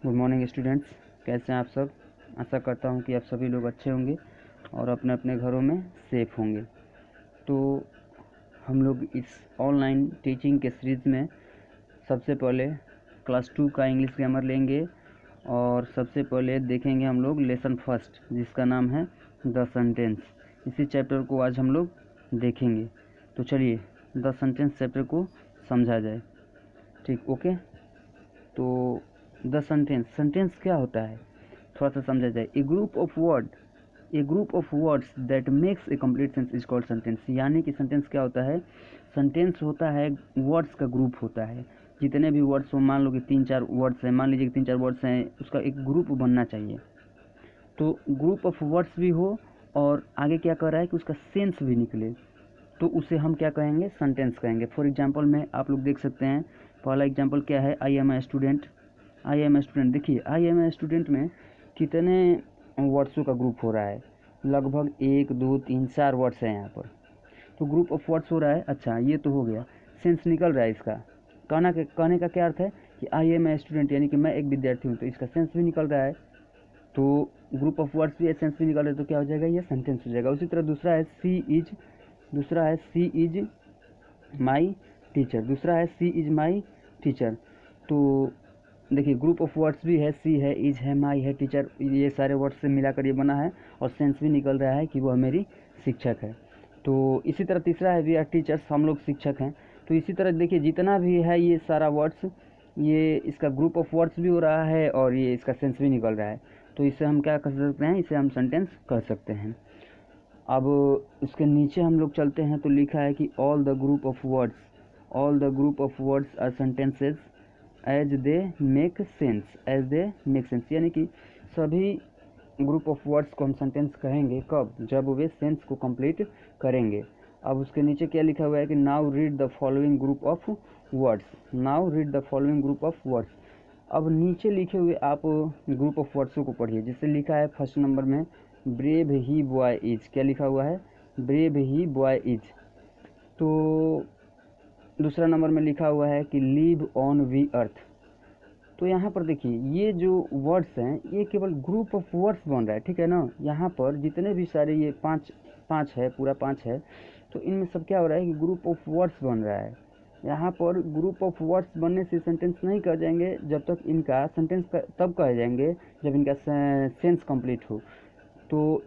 Good morning students, कैसे हैं आप सब। आशा करता हूं कि आप सभी लोग अच्छे होंगे और अपने अपने घरों में सेफ होंगे। तो हम लोग इस ऑनलाइन टीचिंग के सीरीज़ में सबसे पहले क्लास 2 का इंग्लिश ग्रामर लेंगे और सबसे पहले देखेंगे हम लोग लेसन फर्स्ट, जिसका नाम है द सेंटेंस। इसी चैप्टर को आज हम लोग देखेंगे। तो चलिए द सेंटेंस चैप्टर को समझा जाए। ठीक, ओके। तो द सेंटेंस क्या होता है थोड़ा सा समझा जाए। A group of words that makes a complete sense is called sentence. यानी कि सेंटेंस क्या होता है, सेंटेंस होता है वर्ड्स का ग्रुप होता है। जितने भी वर्ड्स हो, मान लो कि 3-4 वर्ड्स हैं, मान लीजिए कि 3-4 वर्ड्स हैं, उसका एक ग्रुप बनना चाहिए। तो ग्रुप ऑफ वर्ड्स भी हो और आगे क्या कर रहा है कि उसका सेंस भी निकले, तो उसे हम क्या कहेंगे, सेंटेंस कहेंगे। फॉर एग्जांपल में आप लोग देख सकते हैं, पहला एग्जांपल क्या है, आई एम ए स्टूडेंट। देखिए आई एम ए स्टूडेंट में कितने वर्ड्सों का ग्रुप हो रहा है, लगभग 1 2 3 4 वर्ड्स हैं यहाँ पर। तो ग्रुप ऑफ वर्ड्स हो रहा है। अच्छा, ये तो हो गया, सेंस निकल रहा है इसका। कहने का क्या अर्थ है कि आई एम ए स्टूडेंट यानी कि मैं एक विद्यार्थी हूँ, तो इसका सेंस भी निकल रहा है। तो ग्रुप ऑफ वर्ड्स भी सेंस भी निकल रहा है, तो क्या हो जाएगा, ये सेंटेंस हो जाएगा। उसी तरह दूसरा है सी इज माई टीचर। तो देखिए ग्रुप ऑफ वर्ड्स भी है, सी है, इज है, माई है, टीचर, ये सारे वर्ड्स से मिलाकर ये बना है और सेंस भी निकल रहा है कि वह मेरी शिक्षक है। तो इसी तरह तीसरा है वी आर टीचर्स, हम लोग शिक्षक हैं। तो इसी तरह देखिए जितना भी है ये सारा वर्ड्स, ये इसका ग्रुप ऑफ वर्ड्स भी हो रहा है और ये इसका सेंस भी निकल रहा है। तो इसे हम क्या कर सकते हैं, इसे हम सेंटेंस कर सकते हैं। अब इसके नीचे हम लोग चलते हैं तो लिखा है कि all the group of words are sentences as they make sense. यानी कि सभी ग्रुप ऑफ वर्ड्स को हम सेंटेंस कहेंगे कब, जब वे सेंस को कंप्लीट करेंगे। अब उसके नीचे क्या लिखा हुआ है कि now read the following group of words. अब नीचे लिखे हुए आप ग्रुप ऑफ वर्ड्सों को पढ़िए। जिससे लिखा है फर्स्ट नंबर में ब्रेव ही बॉय इज, क्या लिखा हुआ है, ब्रेव ही बॉय इज। तो दूसरा नंबर में लिखा हुआ है कि लिव ऑन वी अर्थ। तो यहाँ पर देखिए ये जो वर्ड्स हैं ये केवल ग्रुप ऑफ वर्ड्स बन रहा है, ठीक है ना। यहाँ पर जितने भी सारे ये पाँच है, पूरा 5 है, तो इनमें सब क्या हो रहा है कि ग्रुप ऑफ वर्ड्स बन रहा है। यहाँ पर ग्रुप ऑफ वर्ड्स बनने से सेंटेंस नहीं कह जाएंगे, जब तक इनका सेंटेंस तब कहे जाएंगे जब इनका सेंस कंप्लीट हो। तो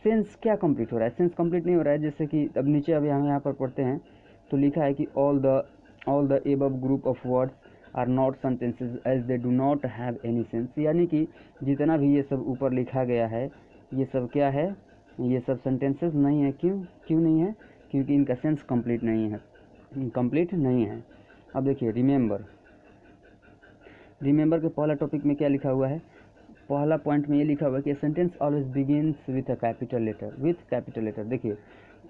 सेंस क्या कंप्लीट हो रहा है, सेंस कंप्लीट नहीं हो रहा है। जैसे कि अब नीचे अभी हम यहाँ पर पढ़ते हैं तो लिखा है कि all the above group of words are not sentences as they do not have any sense. यानी कि जितना भी ये सब ऊपर लिखा गया है ये सब क्या है, ये सब सेंटेंसेस नहीं है। क्यों नहीं है, क्योंकि इनका सेंस कंप्लीट नहीं है। अब देखिए रिमेंबर के पहला टॉपिक में क्या लिखा हुआ है, पहला पॉइंट में ये लिखा हुआ है कि sentence always begins with a capital letter. देखिए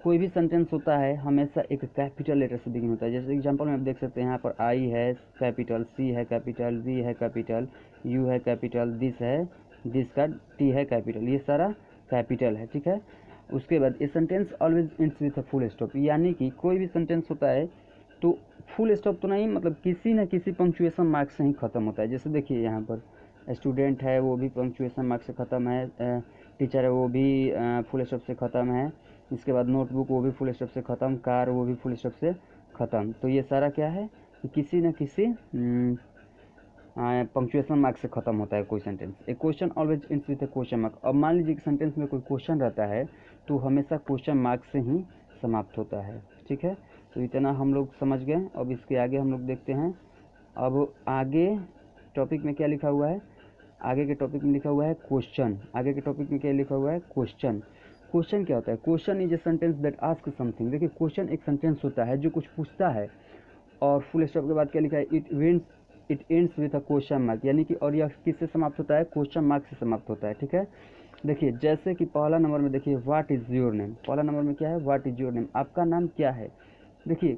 कोई भी सेंटेंस होता है हमेशा एक कैपिटल लेटर से बिगिन होता है। जैसे एग्जांपल में आप देख सकते हैं यहाँ पर आई है कैपिटल, सी है कैपिटल, वी है कैपिटल, यू है कैपिटल, दिस का टी है कैपिटल, ये सारा कैपिटल है, ठीक है। उसके बाद ये sentence always ends with a full stop. यानी कि कोई भी सेंटेंस होता है तो फुल स्टॉप तो नहीं, मतलब किसी न किसी पंक्चुएशन मार्क से ही ख़त्म होता है। जैसे देखिए यहाँ पर स्टूडेंट है वो भी पंक्चुएशन मार्क से ख़त्म है, टीचर है वो भी फुल स्टॉप से ख़त्म है, इसके बाद नोटबुक वो भी फुल स्टॉप से ख़त्म, कार वो भी फुल स्टॉप से ख़त्म। तो ये सारा क्या है कि किसी न किसी पंक्चुएशन मार्क से ख़त्म होता है कोई sentence. A question always ends with A question mark. अब मान लीजिए कि सेंटेंस में कोई क्वेश्चन रहता है तो हमेशा क्वेश्चन मार्क से ही समाप्त होता है, ठीक है। तो इतना हम लोग समझ गए। अब इसके आगे हम लोग देखते हैं। अब आगे टॉपिक में क्या लिखा हुआ है, आगे के टॉपिक में लिखा हुआ है क्वेश्चन। क्वेश्चन क्या होता है, question is a sentence that ask something. देखिए क्वेश्चन एक सेंटेंस होता है जो कुछ पूछता है और फुल स्टॉप के बाद क्या लिखा है, it ends with a question mark. यानी कि और यह किससे समाप्त होता है, क्वेश्चन मार्क से समाप्त होता है, ठीक है। देखिए जैसे कि पहला नंबर में देखिए व्हाट इज़ योर नेम, पहला नंबर में क्या है, व्हाट इज़ योर नेम, आपका नाम क्या है। देखिए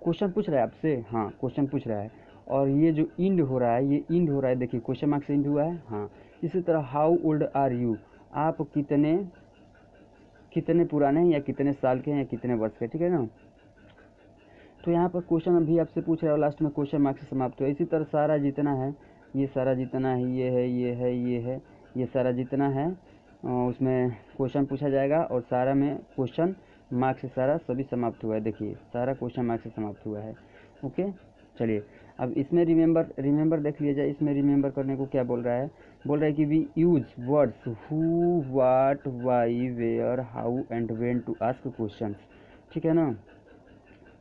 क्वेश्चन पूछ रहा है आपसे, हाँ क्वेश्चन पूछ रहा है। और ये जो इंड हो रहा है, देखिए क्वेश्चन मार्क से इंड हुआ है, हाँ। इसी तरह हाउ ओल्ड आर यू, आप कितने पुराने हैं या कितने साल के हैं या कितने वर्ष के, ठीक है ना। तो यहाँ पर क्वेश्चन अभी आपसे पूछ रहा है और लास्ट में क्वेश्चन मार्क से समाप्त हुआ। इसी तरह सारा जितना है ये सारा जितना है ये है ये है ये है, ये सारा जितना है उसमें क्वेश्चन पूछा जाएगा और सारा में क्वेश्चन मार्क्स से सारा सभी समाप्त हुआ है। देखिए सारा क्वेश्चन मार्क्स से समाप्त हुआ है। ओके, चलिए अब इसमें रिमेंबर देख लिया जाए। इसमें रिमेंबर करने को क्या बोल रहा है, बोल रहा है कि we use words who what why where how and when to ask questions. ठीक है ना,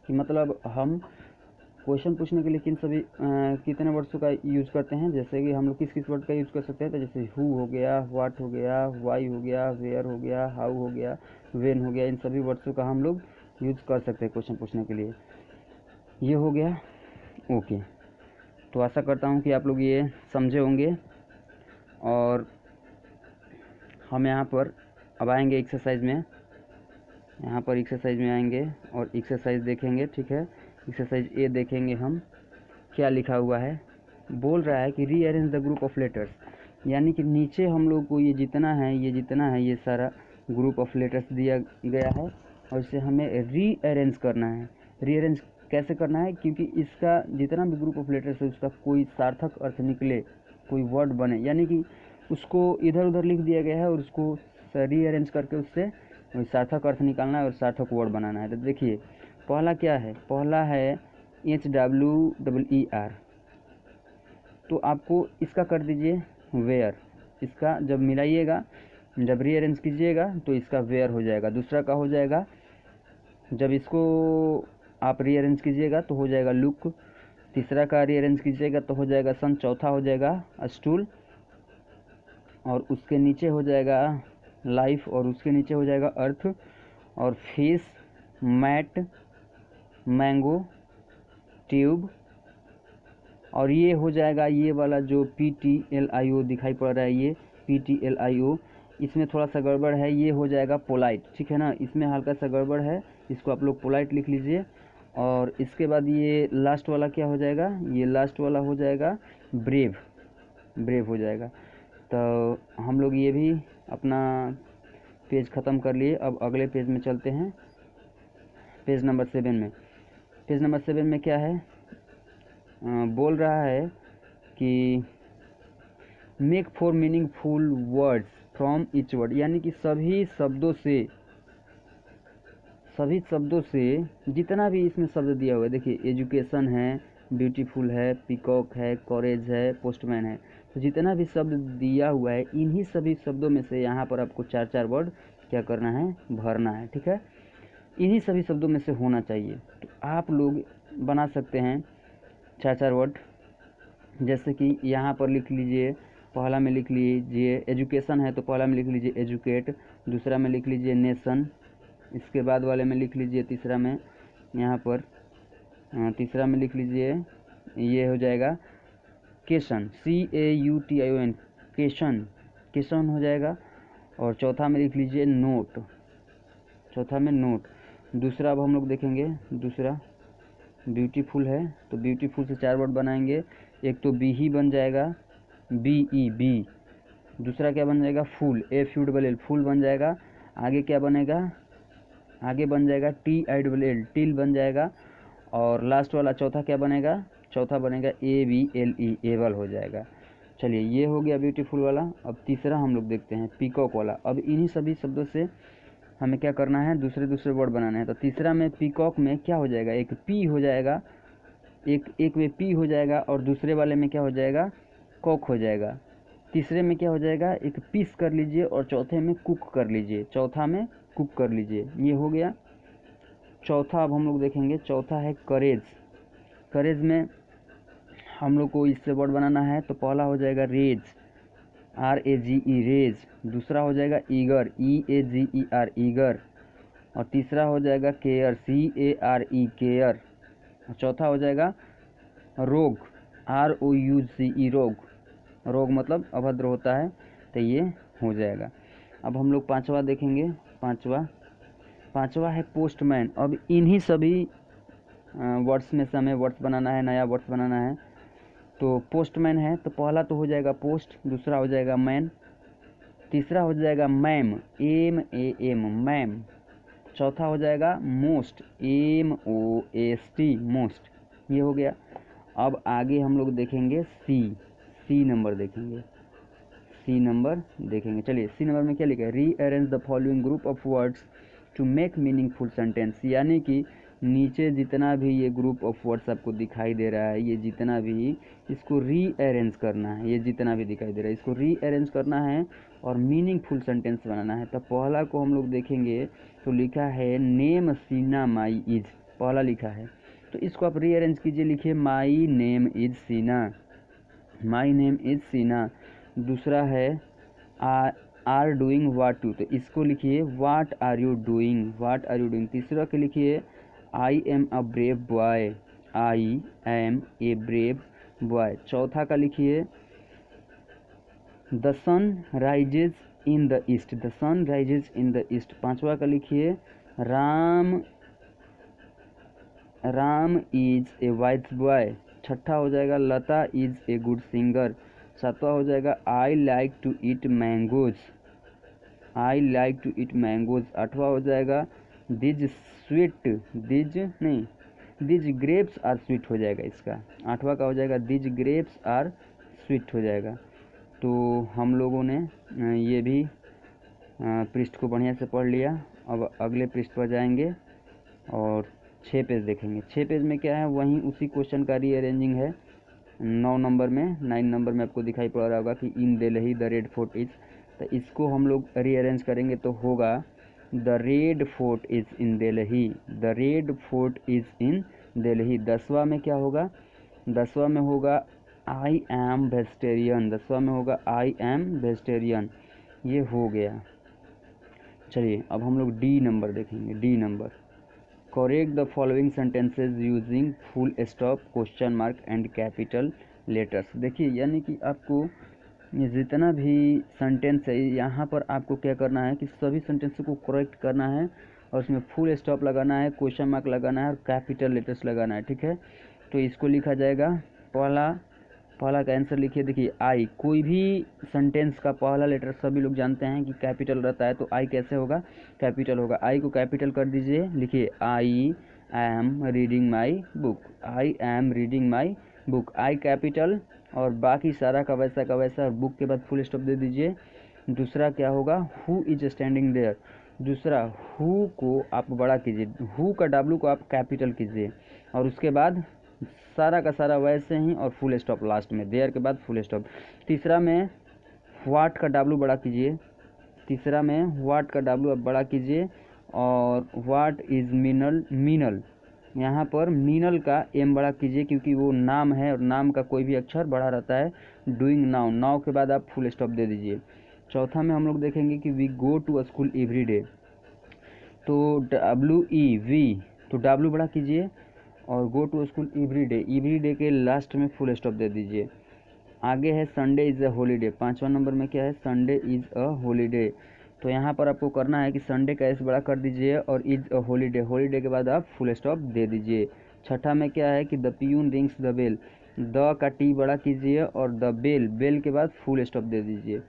कि मतलब हम क्वेश्चन पूछने के लिए कितने वर्ड्स का यूज़ करते हैं। जैसे कि हम लोग किस किस वर्ड का यूज़ कर सकते हैं, तो जैसे हु हो गया, व्हाट हो गया, वाई हो गया, वेयर हो गया, हाउ हो गया, व्हेन हो गया, इन सभी वर्ड्सों का हम लोग यूज़ कर सकते हैं क्वेश्चन पूछने के लिए। ये हो गया। ओके, तो आशा करता हूँ कि आप लोग ये समझे होंगे। और हम यहाँ पर अब आएंगे एक्सरसाइज में, यहाँ पर एक्सरसाइज में आएंगे और एक्सरसाइज देखेंगे। ठीक है, एक्सरसाइज ए देखेंगे हम क्या लिखा हुआ है। बोल रहा है कि rearrange the group of letters, यानी कि नीचे हम लोग को ये जितना है ये सारा ग्रुप ऑफ लेटर्स दिया गया है और इसे हमें रीअरेंज करना है। रीअरेंज कैसे करना है, क्योंकि इसका जितना भी ग्रुप ऑफ लेटर्स है उसका कोई सार्थक अर्थ निकले, कोई वर्ड बने, यानी कि उसको इधर उधर लिख दिया गया है और उसको रीअरेंज करके उससे सार्थक अर्थ निकालना है और सार्थक वर्ड बनाना है। तो देखिए पहला क्या है, पहला है HWER, तो आपको इसका कर दीजिए वेयर। इसका जब मिलाइएगा, जब रीअरेंज कीजिएगा तो इसका वेयर हो जाएगा। दूसरा का हो जाएगा, जब इसको आप रीअरेंज कीजिएगा तो हो जाएगा लुक। तीसरा का रीअरेंज कीजिएगा तो हो जाएगा सन। चौथा हो जाएगा स्टूल और उसके नीचे हो जाएगा लाइफ और उसके नीचे हो जाएगा अर्थ और फिश, मैट, मैंगो, ट्यूब और ये हो जाएगा ये वाला जो PTLIO दिखाई पड़ रहा है, ये PTLIO, इसमें थोड़ा सा गड़बड़ है, ये हो जाएगा पोलाइट। ठीक है ना, इसमें हल्का सा गड़बड़ है, इसको आप लोग पोलाइट लिख लीजिए। और इसके बाद ये लास्ट वाला क्या हो जाएगा, ये लास्ट वाला हो जाएगा ब्रेव, ब्रेव हो जाएगा। तो हम लोग ये भी अपना पेज ख़त्म कर लिए। अब अगले पेज में चलते हैं, पेज नंबर 7 में। पेज नंबर 7 में क्या है, बोल रहा है कि make 4 meaningful words from each word, यानी कि सभी शब्दों से जितना भी इसमें शब्द दिया हुआ है, देखिए एजुकेशन है, ब्यूटीफुल है, पीकॉक है, कॉरेज है, पोस्टमैन है, तो जितना भी शब्द दिया हुआ है इन्हीं सभी शब्दों में से यहाँ पर आपको 4-4 वर्ड क्या करना है, भरना है। ठीक है, इन्हीं सभी शब्दों में से होना चाहिए। तो आप लोग बना सकते हैं 4-4 वर्ड, जैसे कि यहाँ पर लिख लीजिए, पहला में लिख लीजिए एजुकेशन है तो पहला में लिख लीजिए एजुकेट, दूसरा में लिख लीजिए नेशन, इसके बाद वाले में लिख लीजिए तीसरा में, यहाँ पर तीसरा में लिख लीजिए ये हो जाएगा केशन, CAUTION, केशन हो जाएगा। और चौथा में लिख लीजिए नोट, चौथा में नोट। दूसरा अब हम लोग देखेंगे, दूसरा ब्यूटीफुल है तो ब्यूटीफुल से 4 वर्ड बनाएंगे। एक तो बी ही बन जाएगा, BE। दूसरा क्या बन जाएगा, फूल, FULL, फूल बन जाएगा। आगे क्या बनेगा, आगे बन जाएगा TILL, टिल बन जाएगा। और लास्ट वाला चौथा क्या बनेगा, चौथा बनेगा ABLE, एबल हो जाएगा। चलिए ये हो गया ब्यूटीफुल वाला। अब तीसरा हम लोग देखते हैं पीकॉक वाला। अब इन्हीं सभी शब्दों से हमें क्या करना है, दूसरे वर्ड बनाने हैं। तो तीसरा में पीकॉक में क्या हो जाएगा, एक पी हो जाएगा, एक में पी हो जाएगा और दूसरे वाले में क्या हो जाएगा, कॉक हो जाएगा। तीसरे में क्या हो जाएगा, एक पीस कर लीजिए और चौथे में कुक कर लीजिए, चौथा में कुक कर लीजिए। ये हो गया चौथा। अब हम लोग देखेंगे चौथा है करेज। करेज में हम लोग को इससे वर्ड बनाना है तो पहला हो जाएगा रेज, RAGE, रेज। दूसरा हो जाएगा ईगर, EAGER, ईगर। और तीसरा हो जाएगा केयर, CARE, केयर। और चौथा हो जाएगा रोग, ROUGE, रोग। रोग मतलब अभद्र होता है, तो ये हो जाएगा। अब हम लोग पांचवा देखेंगे, पांचवा है पोस्टमैन। अब इन्हीं सभी वर्ड्स में से हमें वर्ड्स बनाना है, नया वर्ड्स बनाना है। तो पोस्टमैन है तो पहला तो हो जाएगा पोस्ट, दूसरा हो जाएगा मैन, तीसरा हो जाएगा मैम, MAM, मैम। चौथा हो जाएगा मोस्ट, MOST, मोस्ट। ये हो गया। अब आगे हम लोग देखेंगे सी सी नंबर देखेंगे, सी नंबर देखेंगे। चलिए सी नंबर में क्या लिखा है, rearrange the following group of words to make meaningful sentence. यानी कि नीचे जितना भी ये ग्रुप ऑफ वर्ड्स आपको दिखाई दे रहा है, ये जितना भी, इसको रीअरेंज करना है। ये जितना भी दिखाई दे रहा है इसको रीअरेंज करना है और मीनिंगफुल सेंटेंस बनाना है। तो पहला को हम लोग देखेंगे तो लिखा है नेम सीना माई इज, पहला लिखा है तो इसको आप रीअरेंज कीजिए, लिखिए माई नेम इज सीना, माई नेम इज सीना। दूसरा है आर डूइंग वाट टू, तो इसको लिखिए what are you doing, what are you doing. तीसरा के लिखिए I am a brave boy, I am a brave boy. चौथा का लिखिए the sun rises in the east, the sun rises in the east. पांचवा का लिखिए Ram is a wise boy. छठा हो जाएगा Lata is a good singer. सातवां हो जाएगा I like to eat mangoes, I like to eat mangoes. आठवां हो जाएगा these sweet, these grapes are sweet हो जाएगा इसका। आठवां का हो जाएगा दिज ग्रेप्स आर स्वीट हो जाएगा। तो हम लोगों ने ये भी पृष्ठ को बढ़िया से पढ़ लिया। अब अगले पृष्ठ पर जाएंगे और 6 पेज देखेंगे। 6 पेज में क्या है, वहीं उसी क्वेश्चन का रीअरेंजिंग है। 9 नंबर में, 9 नंबर में आपको दिखाई पड़ रहा होगा कि in Delhi the red fort is, तो इसको हम लोग रीअरेंज करेंगे तो होगा the red fort is in Delhi, the red fort is in Delhi. 10वां में क्या होगा, 10वां में होगा आई एम वेजिटेरियन, 10वां में होगा आई एम वेजिटेरियन। ये हो गया। चलिए अब हम लोग डी नंबर देखेंगे। D number, correct the following sentences using full stop, question mark and capital letters. देखिए यानी कि आपको ये जितना भी सेंटेंस है यहाँ पर आपको क्या करना है कि सभी सेंटेंस को करेक्ट करना है और उसमें फुल स्टॉप लगाना है, क्वेश्चन मार्क लगाना है और कैपिटल लेटर्स लगाना है, ठीक है। तो इसको लिखा जाएगा, पहला का आंसर लिखिए। देखिए आई, कोई भी सेंटेंस का पहला लेटर सभी लोग जानते हैं कि कैपिटल रहता है, तो आई कैसे होगा, कैपिटल होगा। आई को कैपिटल कर दीजिए, लिखिए I am reading my book, I am reading my book, I capital और बाकी सारा का वैसा और बुक के बाद फुल स्टॉप दे दीजिए। दूसरा क्या होगा, हु इज स्टैंडिंग देयर। दूसरा हु को आप बड़ा कीजिए, हु का डब्लू को आप कैपिटल कीजिए और उसके बाद सारा का सारा वैसे ही और फुल स्टॉप लास्ट में, देयर के बाद फुल स्टॉप। तीसरा में व्हाट का डब्लू बड़ा कीजिए, तीसरा में व्हाट का डब्लू आप बड़ा कीजिए और व्हाट इज मीनल, यहाँ पर मीनल का एम बड़ा कीजिए क्योंकि वो नाम है और नाम का कोई भी अक्षर बड़ा रहता है। डूइंग नाउ के बाद आप फुल स्टॉप दे दीजिए। चौथा में हम लोग देखेंगे कि we go to school every day, तो WEV, तो डब्लू बड़ा कीजिए और go to school every day के लास्ट में फुल स्टॉप दे दीजिए। आगे है संडे इज़ अ हॉलीडे। 5वां नंबर में क्या है, संडे इज़ अ हॉलीडे। तो यहाँ पर आपको करना है कि संडे का एस बड़ा कर दीजिए और इज़ अ हॉलीडे, हॉलीडे के बाद आप फुल स्टॉप दे दीजिए। छठा में क्या है कि the peon rings the bell, the का टी बड़ा कीजिए और द बेल के बाद फुल स्टॉप दे दीजिए।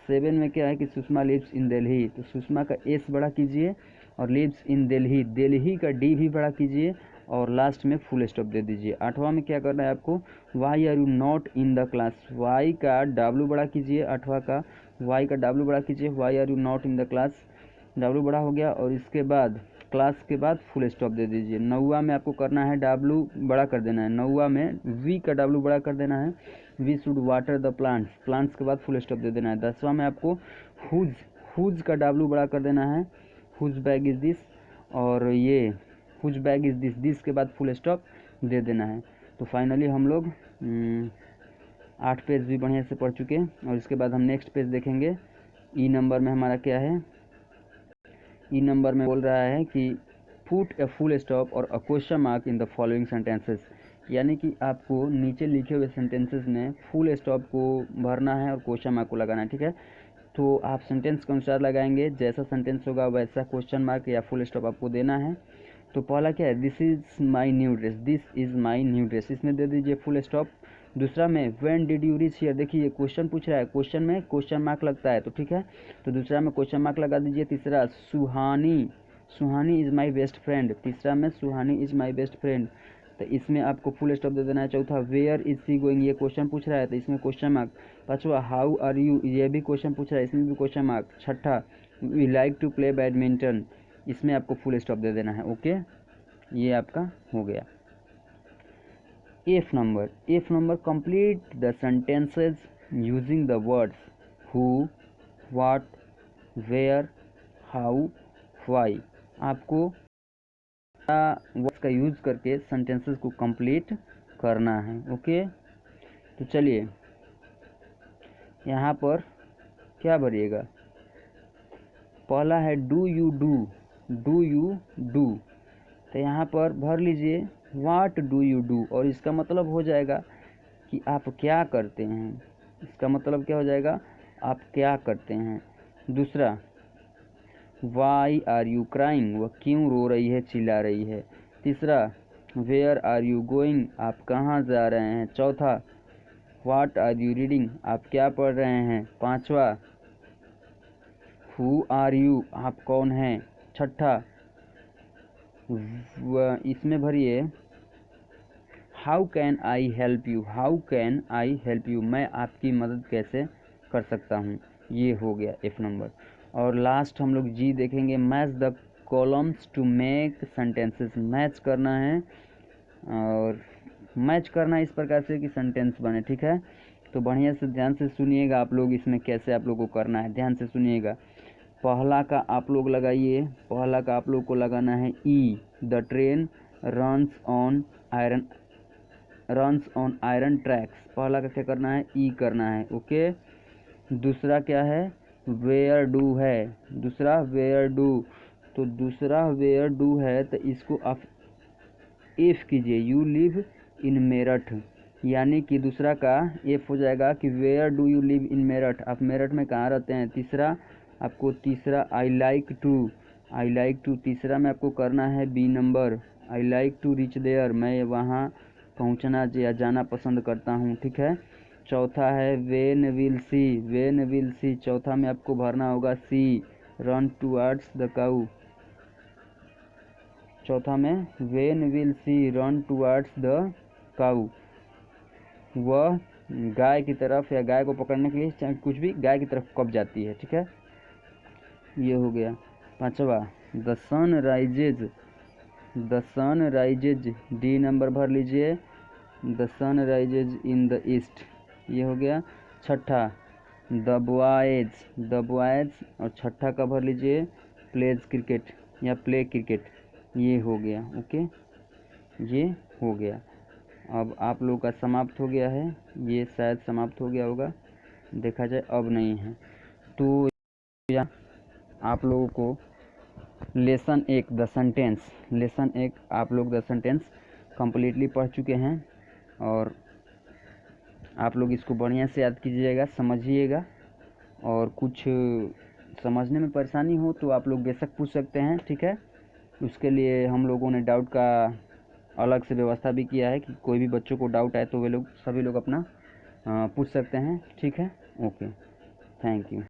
7 में क्या है कि सुषमा लिव्स इन दिल्ली, तो सुषमा का एस बड़ा कीजिए और लिव्स इन दिल्ली, दिल्ली का डी भी बड़ा कीजिए और लास्ट में फुल स्टॉप दे दीजिए। 8वां में क्या करना है आपको, why are you not in the class, why का डब्लू बड़ा कीजिए, 8वां का वाई का डब्लू बड़ा कीजिए, why are you not in the class, W बड़ा हो गया और इसके बाद क्लास के बाद फुल स्टॉप दे दीजिए। 9वां में आपको करना है डब्लू बड़ा कर देना है, 9वां में वी का डब्लू बड़ा कर देना है, we should water the plants, plants के बाद फुल स्टॉप दे देना है। 10वां में आपको हुज का डब्लू बड़ा कर देना है, हुज बैग इज़ दिस और ये हुज बैग इज़ दिस के बाद फुल स्टॉप दे देना है। तो फाइनली हम लोग 8 पेज भी बढ़िया से पढ़ चुके हैं और इसके बाद हम नेक्स्ट पेज देखेंगे। ई नंबर में हमारा क्या है, ई नंबर में बोल रहा है कि पुट ए फुल स्टॉप और a question mark in the following sentences, यानी कि आपको नीचे लिखे हुए सेंटेंसेस में फुल स्टॉप को भरना है और क्वेश्चन मार्क को लगाना है, ठीक है। तो आप सेंटेंस के अनुसार लगाएंगे, जैसा सेंटेंस होगा वैसा क्वेश्चन मार्क या फुल स्टॉप आपको देना है। तो पहला क्या है, this is my new dress, this is my new dress, इसमें दे दीजिए फुल स्टॉप। दूसरा में when did you reach here, देखिए क्वेश्चन पूछ रहा है, क्वेश्चन में क्वेश्चन मार्क लगता है, तो ठीक है, तो दूसरा में क्वेश्चन मार्क लगा दीजिए। तीसरा Suhani is my best friend, तीसरा में Suhani is my best friend. तो इसमें आपको फुल स्टॉप दे देना है। चौथा वेयर इज सी गोइंग, ये क्वेश्चन पूछ रहा है तो इसमें क्वेश्चन मार्क। पाँचवा हाउ आर यू, ये भी क्वेश्चन पूछ रहा है, इसमें भी क्वेश्चन मार्क। छठा we like to play badminton, इसमें आपको फुल स्टॉप दे देना है। ओके, ये आपका हो गया। F number complete the sentences using the words who, what, where, how, why. आपको वर्ड्स का यूज करके सेंटेंसेस को कंप्लीट करना है। ओके, तो चलिए यहाँ पर क्या भरिएगा। पहला है डू यू डू, तो यहाँ पर भर लीजिए व्हाट डू यू डू, और इसका मतलब हो जाएगा कि आप क्या करते हैं। इसका मतलब क्या हो जाएगा, आप क्या करते हैं। दूसरा वाई आर यू क्राइंग, वह क्यों रो रही है, चिल्ला रही है। तीसरा वेयर आर यू गोइंग, आप कहाँ जा रहे हैं। चौथा व्हाट आर यू रीडिंग, आप क्या पढ़ रहे हैं। पांचवा हु आर यू, आप कौन हैं। छठा इसमें भरिए how can I help you, मैं आपकी मदद कैसे कर सकता हूँ। ये हो गया एफ नंबर। और लास्ट हम लोग जी देखेंगे, match the columns to make sentences, match करना है, और मैच करना इस प्रकार से कि सेंटेंस बने। ठीक है, तो बढ़िया से ध्यान से सुनिएगा आप लोग, इसमें कैसे आप लोग को करना है, ध्यान से सुनिएगा। पहला का आप लोग लगाइए, पहला का आप लोग को लगाना है E, the train runs on iron tracks, पहला का क्या करना है, ई करना है। ओके, दूसरा क्या है, वेयर डू है, दूसरा वेयर डू, तो दूसरा वेयर डू है तो इसको आप इफ कीजिए, यू लिव इन मेरठ, यानी कि दूसरा का एफ हो जाएगा कि where do you live in Meerut, आप मेरठ में कहाँ रहते हैं। तीसरा आपको, तीसरा आई लाइक टू, तीसरा में आपको करना है B number, I like to reach there, मैं वहाँ पहुँचना या जाना पसंद करता हूँ। ठीक है, चौथा है वेन विल सी, चौथा में आपको भरना होगा she, run towards the cow, चौथा में when will she run towards the cow, वह गाय की तरफ या गाय को पकड़ने के लिए, चाहे कुछ भी, गाय की तरफ कब जाती है। ठीक है, ये हो गया। पांचवा the sun rises, D number भर लीजिए, the sun rises in the east, ये हो गया। छठा द बॉयज, और छठा का भर लीजिए प्लेज क्रिकेट या प्ले क्रिकेट, ये हो गया। ओके, ये हो गया। अब आप लोगों का समाप्त हो गया है, ये शायद समाप्त हो गया होगा, देखा जाए अब नहीं है। तो या आप लोगों को लेसन एक आप लोग द सेंटेंस कम्प्लीटली पढ़ चुके हैं, और आप लोग इसको बढ़िया से याद कीजिएगा, समझिएगा, और कुछ समझने में परेशानी हो तो आप लोग बेशक पूछ सकते हैं। ठीक है, उसके लिए हम लोगों ने डाउट का अलग से व्यवस्था भी किया है कि कोई भी बच्चों को डाउट आए तो वे लोग सभी लोग अपना पूछ सकते हैं। ठीक है, ओके, थैंक यू।